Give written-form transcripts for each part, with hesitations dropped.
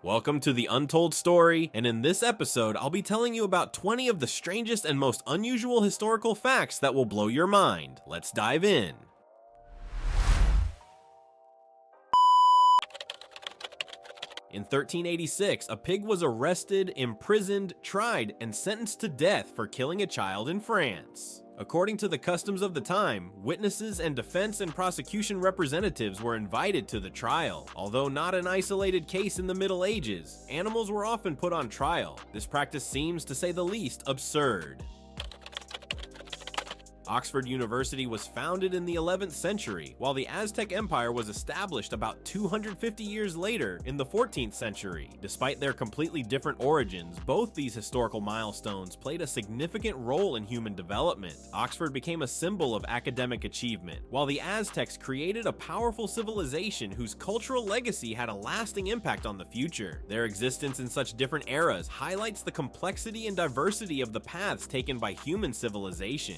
Welcome to The Untold Story, and in this episode, I'll be telling you about 20 of the strangest and most unusual historical facts that will blow your mind. Let's dive in. In 1386, a pig was arrested, imprisoned, tried, and sentenced to death for killing a child in France. According to the customs of the time, witnesses and defense and prosecution representatives were invited to the trial. Although not an isolated case in the Middle Ages, animals were often put on trial. This practice seems, to say the least, absurd. Oxford University was founded in the 11th century, while the Aztec Empire was established about 250 years later in the 14th century. Despite their completely different origins, both these historical milestones played a significant role in human development. Oxford became a symbol of academic achievement, while the Aztecs created a powerful civilization whose cultural legacy had a lasting impact on the future. Their existence in such different eras highlights the complexity and diversity of the paths taken by human civilization.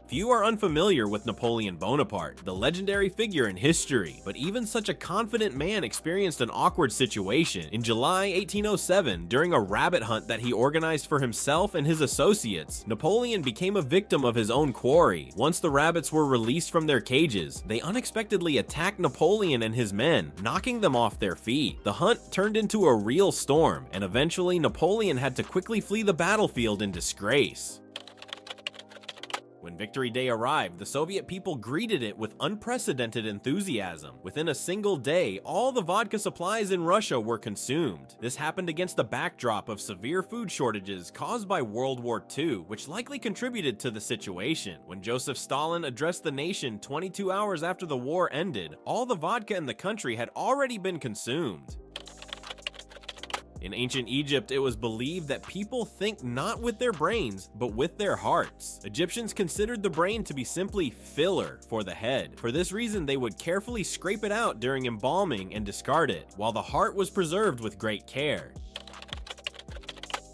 Few are unfamiliar with Napoleon Bonaparte, the legendary figure in history, but even such a confident man experienced an awkward situation. In July 1807, during a rabbit hunt that he organized for himself and his associates, Napoleon became a victim of his own quarry. Once the rabbits were released from their cages, they unexpectedly attacked Napoleon and his men, knocking them off their feet. The hunt turned into a real storm, and eventually Napoleon had to quickly flee the battlefield in disgrace. When Victory Day arrived, the Soviet people greeted it with unprecedented enthusiasm. Within a single day, all the vodka supplies in Russia were consumed. This happened against the backdrop of severe food shortages caused by World War II, which likely contributed to the situation. When Joseph Stalin addressed the nation 22 hours after the war ended, all the vodka in the country had already been consumed. In ancient Egypt, it was believed that people think not with their brains, but with their hearts. Egyptians considered the brain to be simply filler for the head. For this reason, they would carefully scrape it out during embalming and discard it, while the heart was preserved with great care.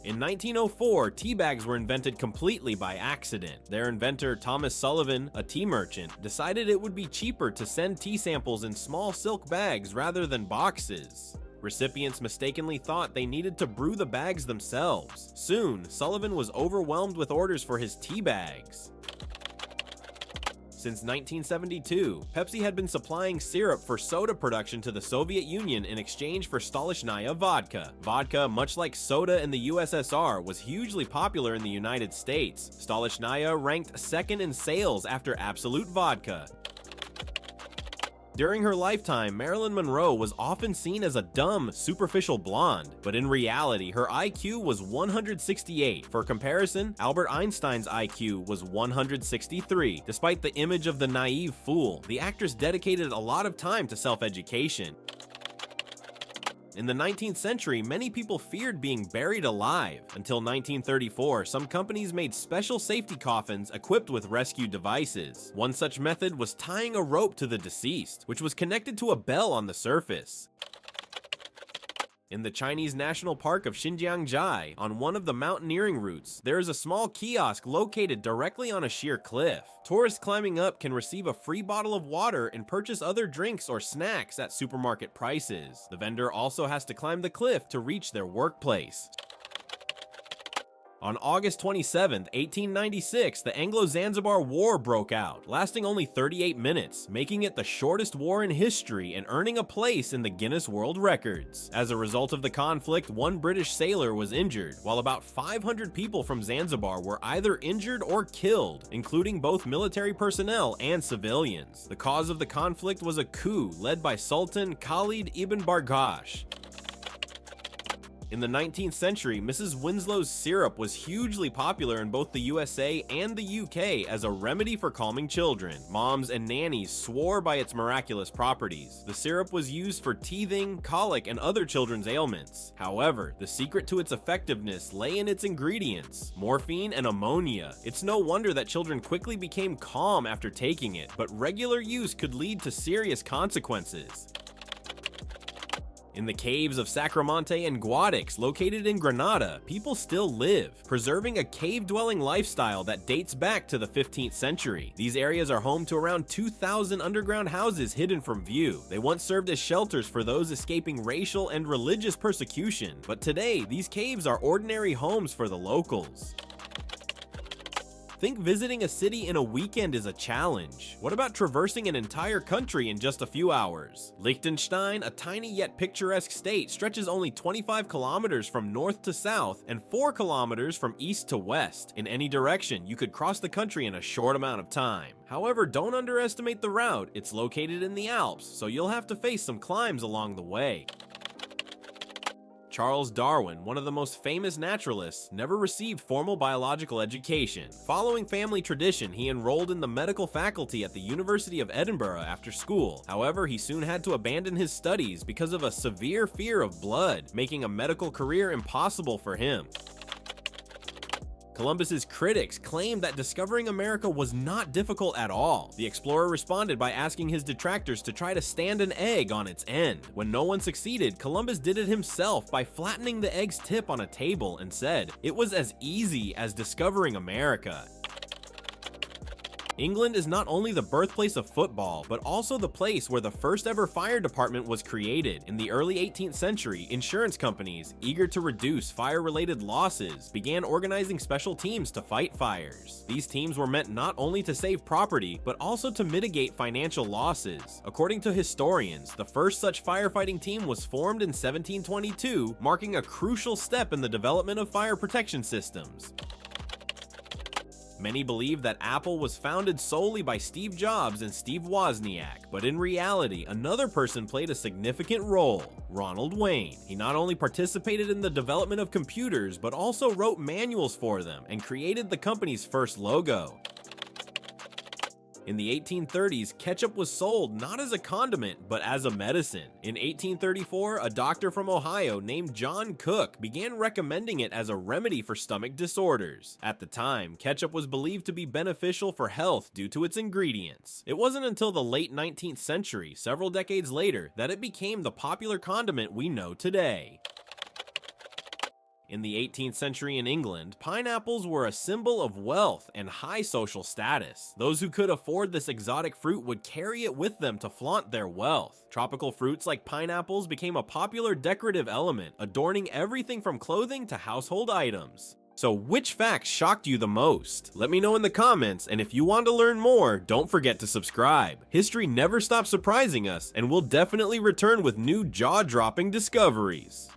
In 1904, tea bags were invented completely by accident. Their inventor, Thomas Sullivan, a tea merchant, decided it would be cheaper to send tea samples in small silk bags rather than boxes. Recipients mistakenly thought they needed to brew the bags themselves. Soon, Sullivan was overwhelmed with orders for his tea bags. Since 1972, Pepsi had been supplying syrup for soda production to the Soviet Union in exchange for Stolichnaya vodka. Vodka, much like soda in the USSR, was hugely popular in the United States. Stolichnaya ranked second in sales after Absolute Vodka. During her lifetime, Marilyn Monroe was often seen as a dumb, superficial blonde, but in reality, her IQ was 168. For comparison, Albert Einstein's IQ was 163. Despite the image of the naive fool, the actress dedicated a lot of time to self-education. In the 19th century, many people feared being buried alive. Until 1934, some companies made special safety coffins equipped with rescue devices. One such method was tying a rope to the deceased, which was connected to a bell on the surface. In the Chinese national park of Xinjiang, on one of the mountaineering routes, there is a small kiosk located directly on a sheer cliff. Tourists climbing up can receive a free bottle of water and purchase other drinks or snacks at supermarket prices. The vendor also has to climb the cliff to reach their workplace. On August 27, 1896, the Anglo-Zanzibar War broke out, lasting only 38 minutes, making it the shortest war in history and earning a place in the Guinness World Records. As a result of the conflict, one British sailor was injured, while about 500 people from Zanzibar were either injured or killed, including both military personnel and civilians. The cause of the conflict was a coup led by Sultan Khalid ibn Bargash. In the 19th century, Mrs. Winslow's syrup was hugely popular in both the USA and the UK as a remedy for calming children. Moms and nannies swore by its miraculous properties. The syrup was used for teething, colic, and other children's ailments. However, the secret to its effectiveness lay in its ingredients: morphine and ammonia. It's no wonder that children quickly became calm after taking it, but regular use could lead to serious consequences. In the caves of Sacromonte and Guadix, located in Granada, people still live, preserving a cave-dwelling lifestyle that dates back to the 15th century. These areas are home to around 2,000 underground houses hidden from view. They once served as shelters for those escaping racial and religious persecution, but today, these caves are ordinary homes for the locals. Think visiting a city in a weekend is a challenge. What about traversing an entire country in just a few hours? Liechtenstein, a tiny yet picturesque state, stretches only 25 kilometers from north to south and 4 kilometers from east to west. In any direction, you could cross the country in a short amount of time. However, don't underestimate the route. It's located in the Alps, so you'll have to face some climbs along the way. Charles Darwin, one of the most famous naturalists, never received formal biological education. Following family tradition, he enrolled in the medical faculty at the University of Edinburgh after school. However, he soon had to abandon his studies because of a severe fear of blood, making a medical career impossible for him. Columbus's critics claimed that discovering America was not difficult at all. The explorer responded by asking his detractors to try to stand an egg on its end. When no one succeeded, Columbus did it himself by flattening the egg's tip on a table and said, "It was as easy as discovering America." England is not only the birthplace of football, but also the place where the first ever fire department was created. In the early 18th century, insurance companies, eager to reduce fire-related losses, began organizing special teams to fight fires. These teams were meant not only to save property, but also to mitigate financial losses. According to historians, the first such firefighting team was formed in 1722, marking a crucial step in the development of fire protection systems. Many believe that Apple was founded solely by Steve Jobs and Steve Wozniak, but in reality, another person played a significant role: Ronald Wayne. He not only participated in the development of computers, but also wrote manuals for them and created the company's first logo. In the 1830s, ketchup was sold not as a condiment, but as a medicine. In 1834, a doctor from Ohio named John Cook began recommending it as a remedy for stomach disorders. At the time, ketchup was believed to be beneficial for health due to its ingredients. It wasn't until the late 19th century, several decades later, that it became the popular condiment we know today. In the 18th century in England, pineapples were a symbol of wealth and high social status. Those who could afford this exotic fruit would carry it with them to flaunt their wealth. Tropical fruits like pineapples became a popular decorative element, adorning everything from clothing to household items. So which fact shocked you the most? Let me know in the comments, and if you want to learn more, don't forget to subscribe. History never stops surprising us, and we'll definitely return with new jaw-dropping discoveries.